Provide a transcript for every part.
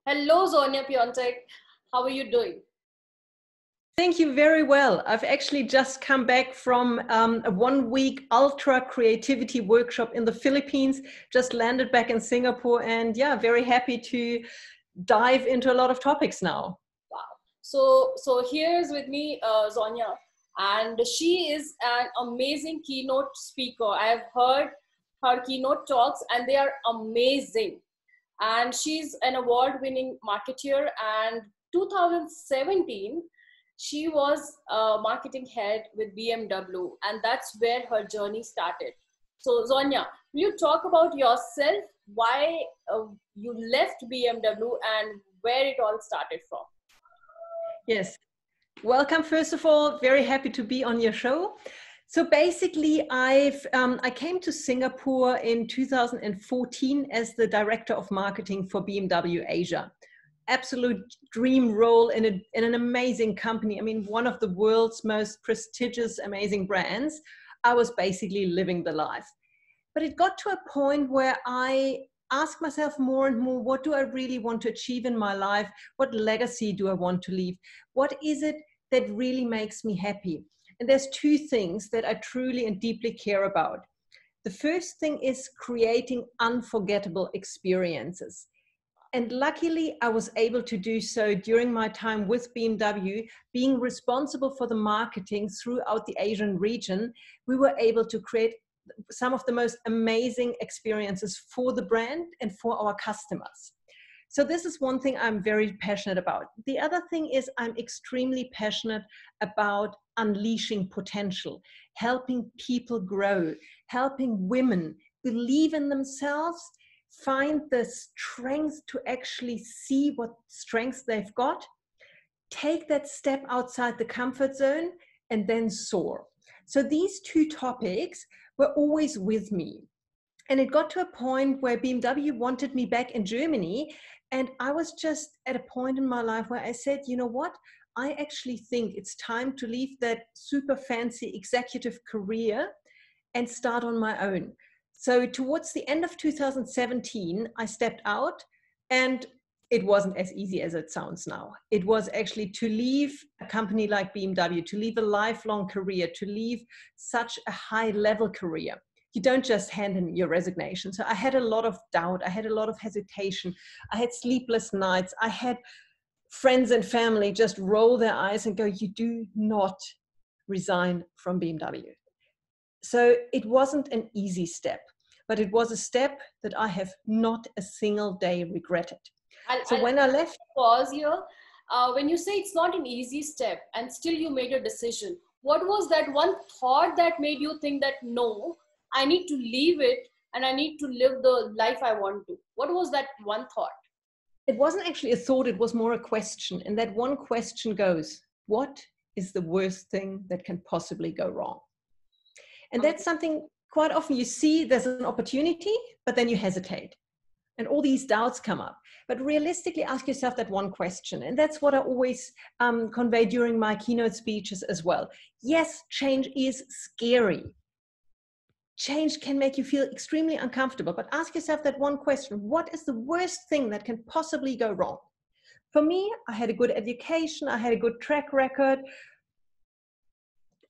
Hello, Sonja Piontek. How are you doing? Thank you very well. I've actually just come back from a 1-week ultra creativity workshop in the Philippines, just landed back in Singapore, and yeah, very happy to dive into a lot of topics now. Wow. So here's with me, Sonja, and she is an amazing keynote speaker. I have heard her keynote talks and they are amazing. And she's an award-winning marketeer, and 2017, she was a marketing head with BMW, and that's where her journey started. So, Sonja, will you talk about yourself, why you left BMW and where it all started from? Yes. Welcome, first of all. Very happy to be on your show. So basically, I came to Singapore in 2014 as the director of marketing for BMW Asia. Absolute dream role in an amazing company. I mean, one of the world's most prestigious, amazing brands. I was basically living the life. But it got to a point where I asked myself more and more, what do I really want to achieve in my life? What legacy do I want to leave? What is it that really makes me happy? And there's two things that I truly and deeply care about. The first thing is creating unforgettable experiences. And luckily, I was able to do so during my time with BMW, being responsible for the marketing throughout the Asian region. We were able to create some of the most amazing experiences for the brand and for our customers. So this is one thing I'm very passionate about. The other thing is I'm extremely passionate about unleashing potential, helping people grow, helping women believe in themselves, find the strength to actually see what strengths they've got, take that step outside the comfort zone, and then soar. So these two topics were always with me. And it got to a point where BMW wanted me back in Germany. And I was just at a point in my life where I said, you know what? I actually think it's time to leave that super fancy executive career and start on my own. So towards the end of 2017, I stepped out, and it wasn't as easy as it sounds now. It was actually to leave a company like BMW, to leave a lifelong career, to leave such a high level career. You don't just hand in your resignation. So I had a lot of doubt. I had a lot of hesitation. I had sleepless nights. I had friends and family just roll their eyes and go, you do not resign from BMW. So it wasn't an easy step, but it was a step that I have not a single day regretted. When I left, pause here. When you say it's not an easy step and still you made a decision, what was that one thought that made you think that no, I need to leave it and I need to live the life I want to? What was that one thought? It wasn't actually a thought, it was more a question. And that one question goes, what is the worst thing that can possibly go wrong? And that's something quite often you see there's an opportunity, but then you hesitate. And all these doubts come up. But realistically, ask yourself that one question. And that's what I always convey during my keynote speeches as well. Yes, change is scary. Change can make you feel extremely uncomfortable, but ask yourself that one question. What is the worst thing that can possibly go wrong? For me, I had a good education. I had a good track record.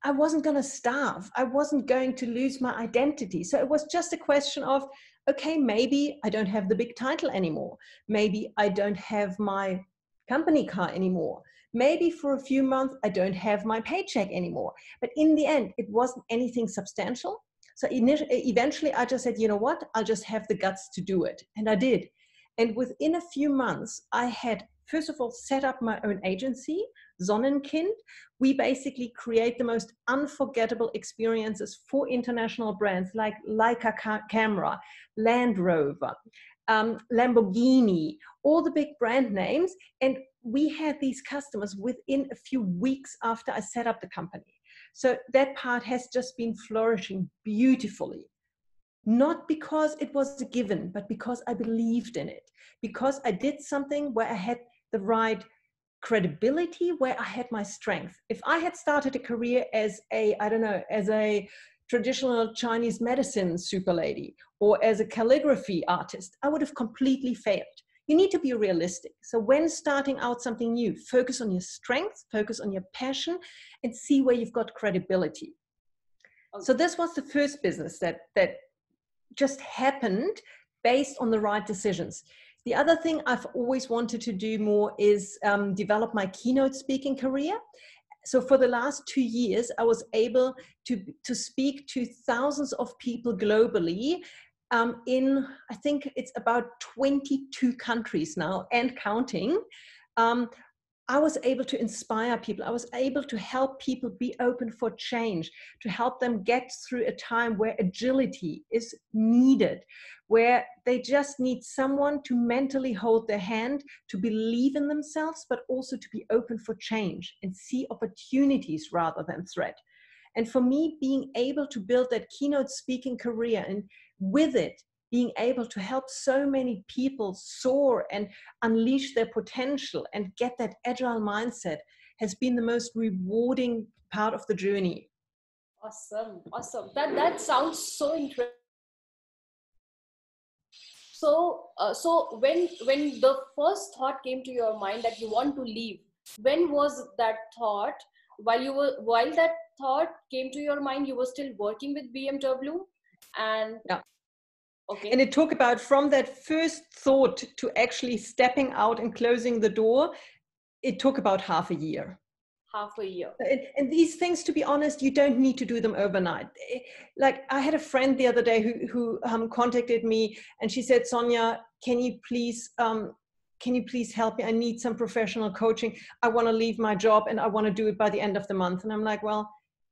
I wasn't going to starve. I wasn't going to lose my identity. So it was just a question of, okay, maybe I don't have the big title anymore. Maybe I don't have my company car anymore. Maybe for a few months, I don't have my paycheck anymore. But in the end, it wasn't anything substantial. So eventually I just said, you know what, I'll just have the guts to do it. And I did. And within a few months, I had, first of all, set up my own agency, SONNENKInd. We basically create the most unforgettable experiences for international brands like Leica camera, Land Rover, Lamborghini, all the big brand names. And we had these customers within a few weeks after I set up the company. So that part has just been flourishing beautifully. Not because it was a given, but because I believed in it. Because I did something where I had the right credibility, where I had my strength. If I had started a career as a traditional Chinese medicine super lady or as a calligraphy artist, I would have completely failed. you need to be realistic. So when starting out something new, focus on your strengths, focus on your passion, and see where you've got credibility. Okay. So this was the first business that just happened based on the right decisions. The other thing I've always wanted to do more is develop my keynote speaking career. So for the last 2 years, I was able to speak to thousands of people globally in, I think it's about 22 countries now and counting. I was able to inspire people. I was able to help people be open for change, to help them get through a time where agility is needed, where they just need someone to mentally hold their hand, to believe in themselves, but also to be open for change and see opportunities rather than threat. And for me, being able to build that keynote speaking career, and with it, being able to help so many people soar and unleash their potential and get that agile mindset, has been the most rewarding part of the journey. Awesome. Awesome. That sounds so interesting. So when the first thought came to your mind that you want to leave, when was that thought? While that thought came to your mind, you were still working with BMW, and yeah. Okay. And it took about, from that first thought to actually stepping out and closing the door, it took about half a year. Half a year. And these things, to be honest, you don't need to do them overnight. Like, I had a friend the other day who contacted me, and she said, Sonja, can you please help me? I need some professional coaching. I want to leave my job and I want to do it by the end of the month. And I'm like, well,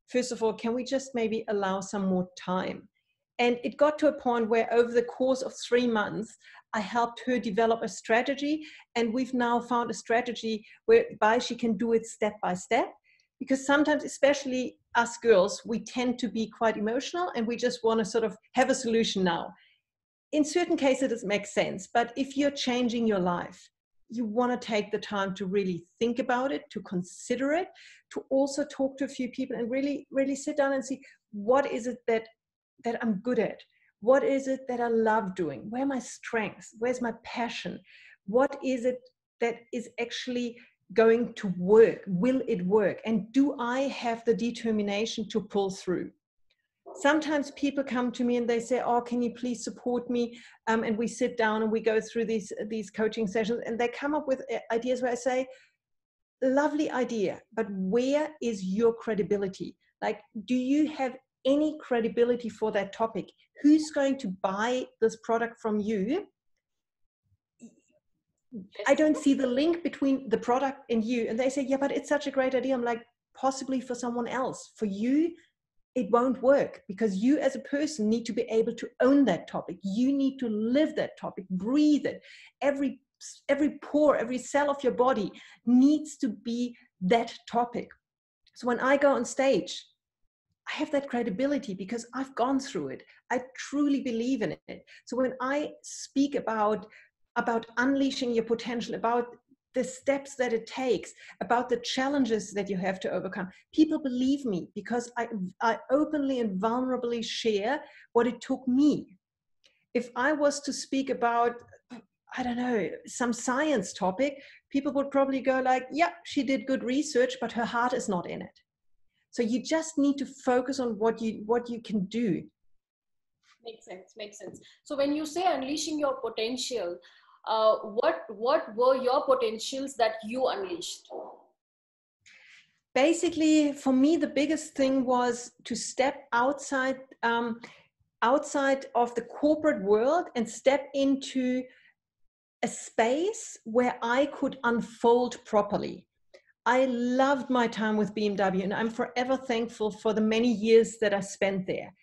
first of all, can we just maybe allow some more time? And it got to a point where over the course of 3 months, I helped her develop a strategy. And we've now found a strategy whereby she can do it step by step. Because sometimes, especially us girls, we tend to be quite emotional and we just want to sort of have a solution now. In certain cases, it makes sense. But if you're changing your life, you want to take the time to really think about it, to consider it, to also talk to a few people and really, really sit down and see, what is it that I'm good at? What is it that I love doing? Where are my strengths? Where's my passion? What is it that is actually going to work? Will it work? And do I have the determination to pull through? Sometimes people come to me and they say, oh, can you please support me? And we sit down and we go through these coaching sessions, and they come up with ideas where I say, lovely idea, but where is your credibility? Like, do you have any credibility for that topic? Who's going to buy this product from you? I don't see the link between the product and you. And they say, yeah, but it's such a great idea. I'm like, possibly for someone else. For you, it won't work, because you as a person need to be able to own that topic. You need to live that topic, breathe it. Every pore, every cell of your body needs to be that topic. So when I go on stage, I have that credibility because I've gone through it. I truly believe in it. So when I speak about unleashing your potential, about the steps that it takes, about the challenges that you have to overcome, people believe me because I openly and vulnerably share what it took me. If I was to speak about, I don't know, some science topic, people would probably go like, yeah, she did good research, but her heart is not in it. So you just need to focus on what you can do. Makes sense. So when you say unleashing your potential, what were your potentials that you unleashed? Basically, for me, the biggest thing was to step outside of the corporate world and step into a space where I could unfold properly. I loved my time with BMW, and I'm forever thankful for the many years that I spent there.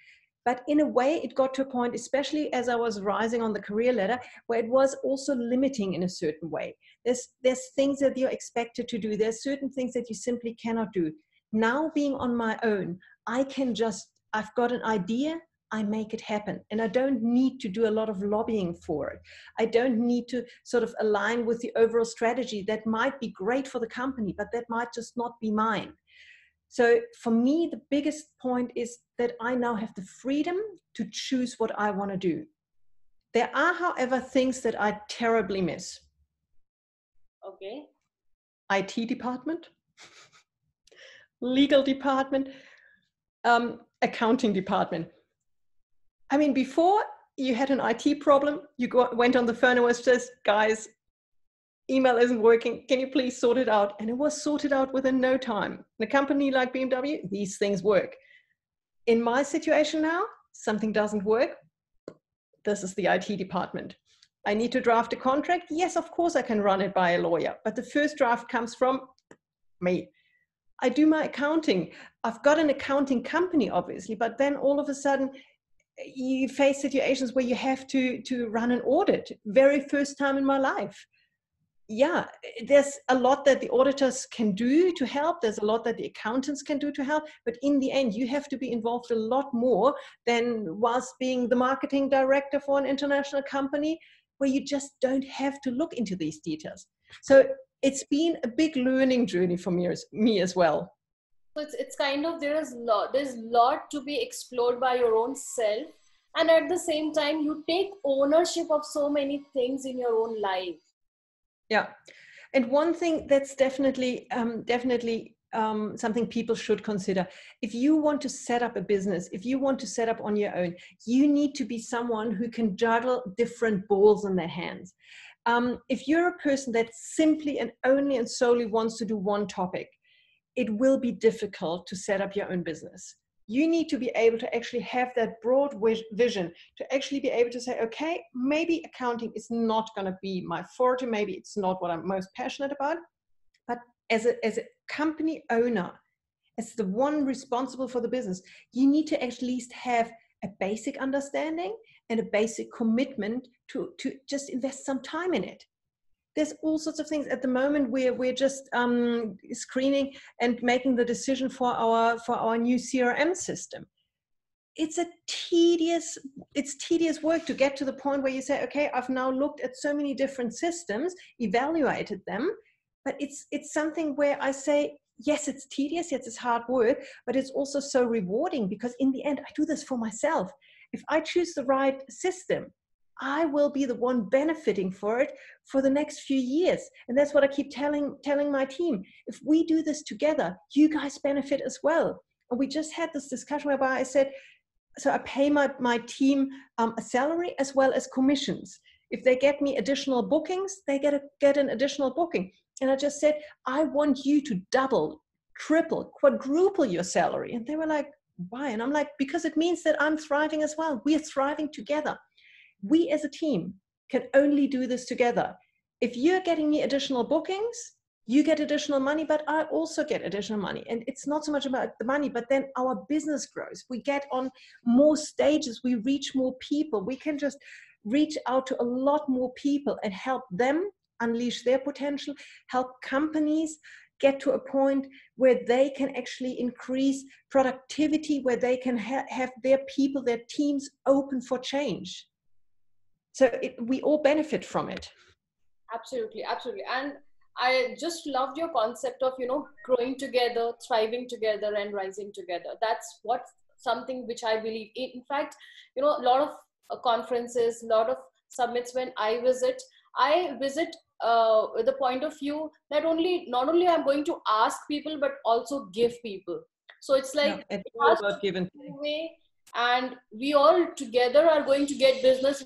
But in a way, it got to a point, especially as I was rising on the career ladder, where it was also limiting in a certain way. There's things that you're expected to do. There's certain things that you simply cannot do. Now, being on my own, I've got an idea, I make it happen. And I don't need to do a lot of lobbying for it. I don't need to sort of align with the overall strategy that might be great for the company, but that might just not be mine. So for me, the biggest point is that I now have the freedom to choose what I want to do. There are, however, things that I terribly miss. Okay. IT department, legal department, accounting department. I mean, before you had an IT problem, you went on the phone and was just, guys, email isn't working. Can you please sort it out? And it was sorted out within no time. In a company like BMW, these things work. In my situation now, something doesn't work. This is the IT department. I need to draft a contract. Yes, of course I can run it by a lawyer, but the first draft comes from me. I do my accounting. I've got an accounting company, obviously, but then all of a sudden you face situations where you have to run an audit. Very first time in my life. Yeah, there's a lot that the auditors can do to help. There's a lot that the accountants can do to help. But in the end, you have to be involved a lot more than whilst being the marketing director for an international company, where you just don't have to look into these details. So it's been a big learning journey for me as well. So it's kind of, there's lot to be explored by your own self. And at the same time, you take ownership of so many things in your own life. Yeah. And one thing that's definitely something people should consider. If you want to set up a business, if you want to set up on your own, you need to be someone who can juggle different balls in their hands. If you're a person that simply and only and solely wants to do one topic, it will be difficult to set up your own business. You need to be able to actually have that broad vision, to actually be able to say, okay, maybe accounting is not going to be my forte, maybe it's not what I'm most passionate about, but as a company owner, as the one responsible for the business, you need to at least have a basic understanding and a basic commitment to just invest some time in it. There's all sorts of things at the moment. We're just screening and making the decision for our new CRM system. It's tedious work to get to the point where you say, okay, I've now looked at so many different systems, evaluated them, but it's something where I say, yes, it's tedious, yes, it's hard work, but it's also so rewarding, because in the end, I do this for myself. If I choose the right system, I will be the one benefiting for it for the next few years. And that's what I keep telling my team. If we do this together, you guys benefit as well. And we just had this discussion whereby I said, so I pay my team a salary as well as commissions. If they get me additional bookings, they get an additional booking. And I just said, I want you to double, triple, quadruple your salary. And they were like, why? And I'm like, because it means that I'm thriving as well. We are thriving together. We as a team can only do this together. If you're getting me additional bookings, you get additional money, but I also get additional money. And it's not so much about the money, but then our business grows. We get on more stages. We reach more people. We can just reach out to a lot more people and help them unleash their potential, help companies get to a point where they can actually increase productivity, where they can have their people, their teams open for change. So we all benefit from it. Absolutely, absolutely. And I just loved your concept of, growing together, thriving together, and rising together. That's something which I believe in. In fact, a lot of conferences, a lot of summits, when I visit with the point of view that not only I'm going to ask people, but also give people. So it's like, it's it has about give and take way, and we all together are going to get business.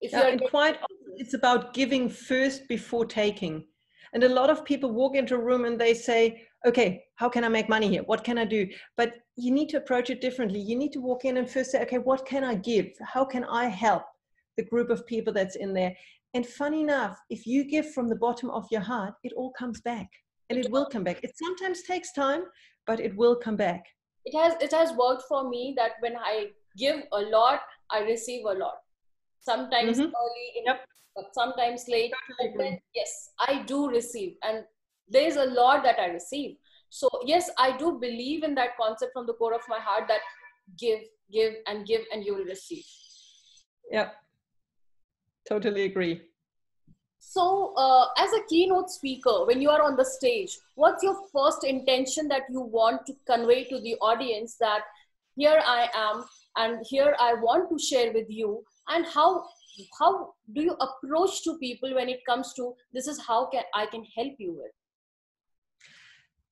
It's about giving first before taking. And a lot of people walk into a room and they say, okay, how can I make money here? What can I do? But you need to approach it differently. You need to walk in and first say, okay, what can I give? How can I help the group of people that's in there? And funny enough, if you give from the bottom of your heart, it all comes back, and it will come back. It sometimes takes time, but it will come back. It has worked for me that when I give a lot, I receive a lot. Sometimes early, but sometimes late. But then, yes, I do receive, and there's a lot that I receive. So yes, I do believe in that concept from the core of my heart, that give, and you will receive. Yeah, totally agree. So as a keynote speaker, when you are on the stage, what's your first intention that you want to convey to the audience, that here I am and here I want to share with you, and how how do you approach to people when it comes to this is how I can help you with?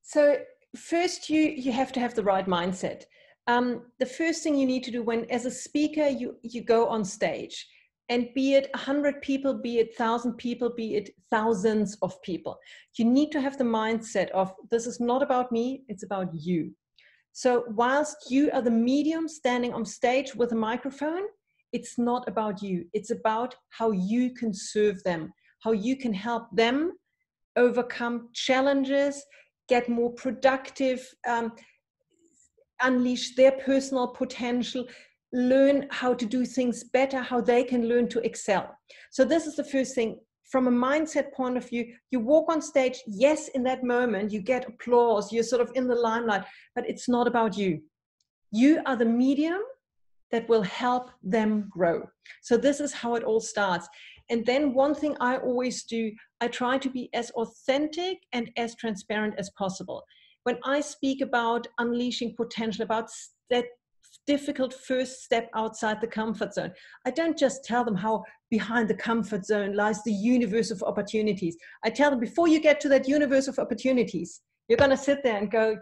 So first, you have to have the right mindset. The first thing you need to do when, as a speaker, you go on stage, and be it 100 people, be it 1,000 people, be it thousands of people, you need to have the mindset of, this is not about me, it's about you. So whilst you are the medium standing on stage with a microphone, it's not about you. It's about how you can serve them, how you can help them overcome challenges, get more productive, unleash their personal potential, learn how to do things better, how they can learn to excel. So this is the first thing. From a mindset point of view, you walk on stage, yes, in that moment, you get applause, you're sort of in the limelight, but it's not about you. You are the medium that will help them grow. So this is how it all starts. And then one thing I always do, I try to be as authentic and as transparent as possible. When I speak about unleashing potential, about that difficult first step outside the comfort zone, I don't just tell them how behind the comfort zone lies the universe of opportunities. I tell them, before you get to that universe of opportunities, you're going to sit there and go,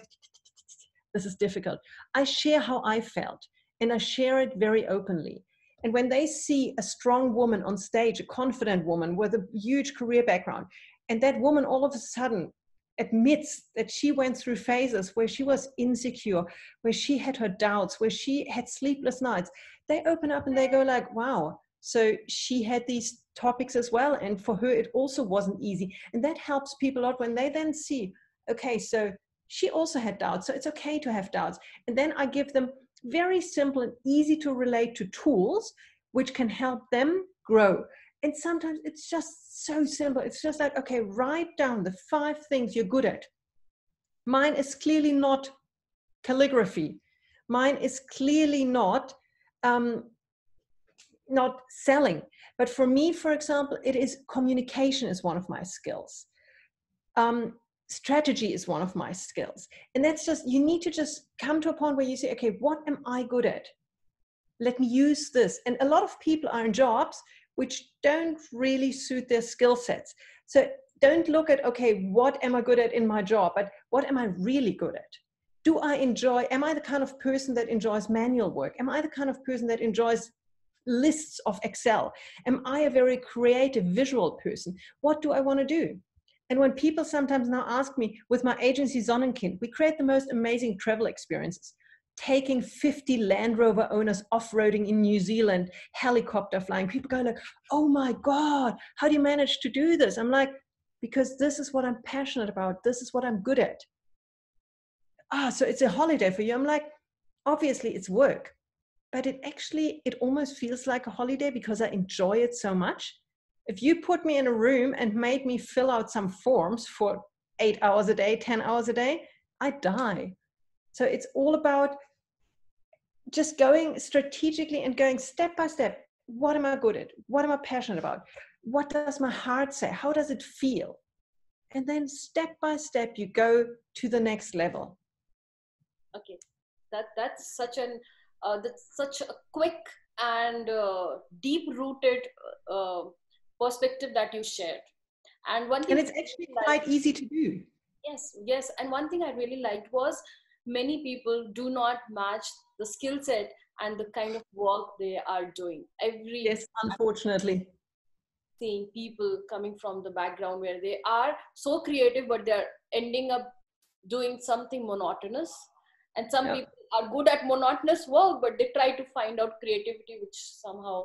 this is difficult. I share how I felt, and I share it very openly. And when they see a strong woman on stage, a confident woman with a huge career background, and that woman all of a sudden admits that she went through phases where she was insecure, where she had her doubts, where she had sleepless nights, they open up and they go like, wow, so she had these topics as well. And for her, it also wasn't easy. And that helps people a lot when they then see, okay, so she also had doubts, so it's okay to have doubts. And then I give them very simple and easy to relate to tools which can help them grow. And sometimes it's just so simple. It's just like, okay, write down the 5 things you're good at. Mine is clearly not calligraphy. Mine is clearly not selling. But for me, for example, it is communication is one of my skills. Strategy is one of my skills. And that's just, you need to just come to a point where you say, okay, what am I good at? Let me use this. And a lot of people are in jobs which don't really suit their skill sets. So don't look at, okay, what am I good at in my job, but what am I really good at? Do I enjoy, am I the kind of person that enjoys manual work? Am I the kind of person that enjoys lists of Excel? Am I a very creative visual person? What do I want to do? And when people sometimes now ask me, with my agency SONNENKInd, we create the most amazing travel experiences. Taking 50 Land Rover owners off-roading in New Zealand, helicopter flying. People go like, oh my God, how do you manage to do this? I'm like, because this is what I'm passionate about. This is what I'm good at. So it's a holiday for you. I'm like, obviously it's work, but it almost feels like a holiday because I enjoy it so much. If you put me in a room and made me fill out some forms for 8 hours a day, 10 hours a day, I'd die. So it's all about just going strategically and going step by step. What am I good at? What am I passionate about? What does my heart say? How does it feel? And then step by step, you go to the next level. Okay, that's such a quick and deep-rooted perspective that you shared. And one thing, and it's actually quite easy to do. Yes. And one thing I really liked was many people do not match the skill set and the kind of work they are doing. Yes, unfortunately. Seeing people coming from the background where they are so creative, but they're ending up doing something monotonous. And some people are good at monotonous work, but they try to find out creativity, which somehow,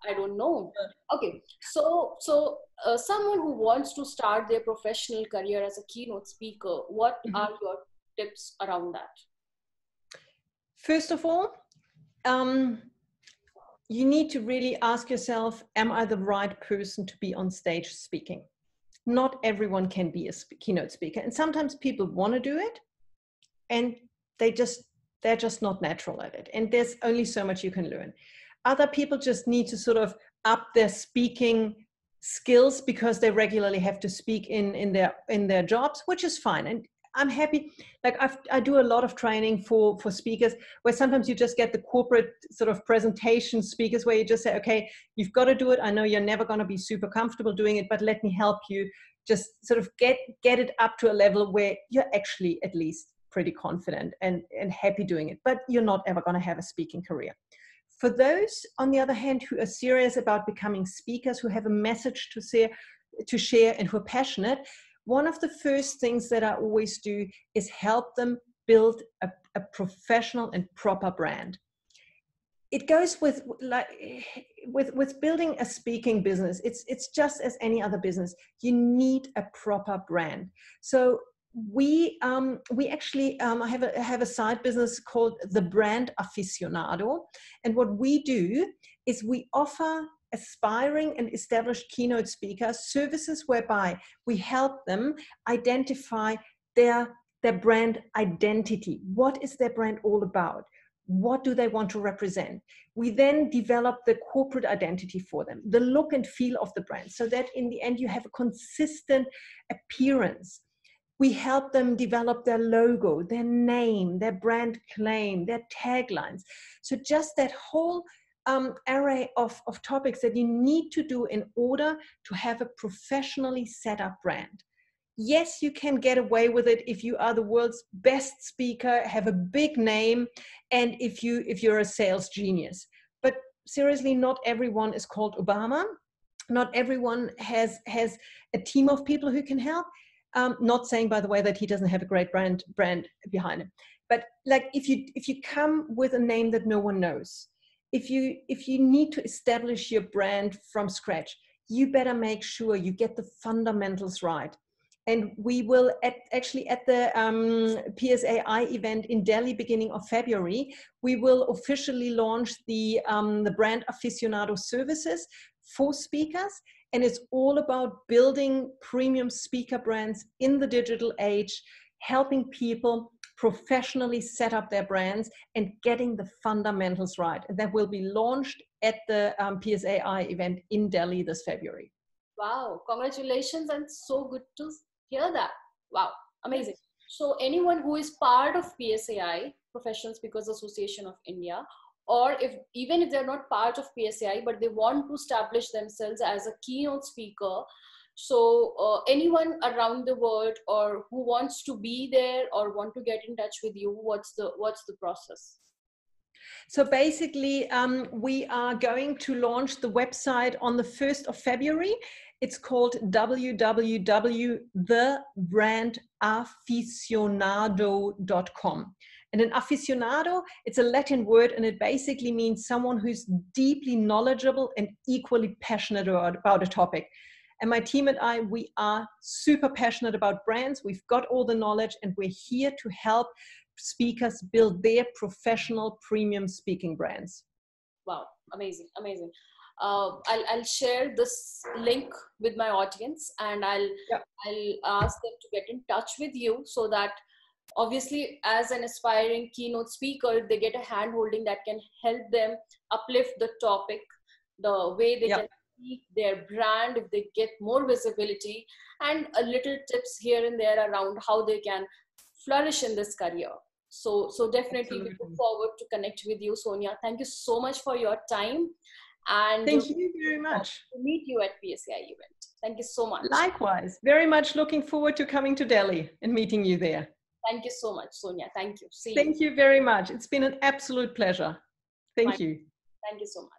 I don't know. Okay, so someone who wants to start their professional career as a keynote speaker, what are your tips around that? First of all, you need to really ask yourself, am I the right person to be on stage speaking? Not everyone can be a keynote speaker. And sometimes people want to do it, and they're just not natural at it. And there's only so much you can learn. Other people just need to sort of up their speaking skills because they regularly have to speak in their jobs, which is fine. And I'm happy. Like I do a lot of training for speakers where sometimes you just get the corporate sort of presentation speakers where you just say, okay, you've got to do it. I know you're never going to be super comfortable doing it, but let me help you just sort of get it up to a level where you're actually at least pretty confident and happy doing it, but you're not ever going to have a speaking career. For those, on the other hand, who are serious about becoming speakers, who have a message to share and who are passionate, one of the first things that I always do is help them build a professional and proper brand. It goes with building a speaking business. It's just as any other business. You need a proper brand. So we actually I have a side business called the Brand Aficionado, and what we do is we offer aspiring and established keynote speakers services whereby we help them identify their brand identity. What is their brand all about? What do they want to represent? We then develop the corporate identity for them, the look and feel of the brand, so that in the end you have a consistent appearance. We help them develop their logo, their name, their brand claim, their taglines. So just that whole array of topics that you need to do in order to have a professionally set up brand. Yes, you can get away with it if you are the world's best speaker, have a big name, and if you're a sales genius. But seriously, not everyone is called Obama. Not everyone has a team of people who can help. Not saying, by the way, that he doesn't have a great brand behind him. But like if you come with a name that no one knows, if you need to establish your brand from scratch, you better make sure you get the fundamentals right. And we will actually at the PSAI event in Delhi, beginning of February, we will officially launch the Brand Aficionado services for speakers. And it's all about building premium speaker brands in the digital age, helping people professionally set up their brands and getting the fundamentals right. And that will be launched at the PSAI event in Delhi this February. Wow, congratulations, and so good to hear that. Wow, amazing. So anyone who is part of PSAI, Professional Speakers Association of India, or even if they're not part of PSAI, but they want to establish themselves as a keynote speaker, so anyone around the world or who wants to be there or want to get in touch with you, what's the process? So basically, we are going to launch the website on the 1st of February. It's called www.thebrandaficionado.com. And an aficionado, it's a Latin word, and it basically means someone who's deeply knowledgeable and equally passionate about a topic. And my team and I, we are super passionate about brands. We've got all the knowledge, and we're here to help speakers build their professional premium speaking brands. Wow, amazing, amazing. I'll share this link with my audience, and I'll ask them to get in touch with you, so that obviously as an aspiring keynote speaker, they get a hand holding that can help them uplift the topic, the way they can speak, their brand, if they get more visibility, and a little tips here and there around how they can flourish in this career. So definitely we look forward to connect with you, Sonja. Thank you so much for your time. And thank you very much. To meet you at PSAI event. Thank you so much. Likewise, very much looking forward to coming to Delhi and meeting you there. Thank you so much, Sonja. Thank you. See you. Thank you very much. It's been an absolute pleasure. Thank you. Thank you so much.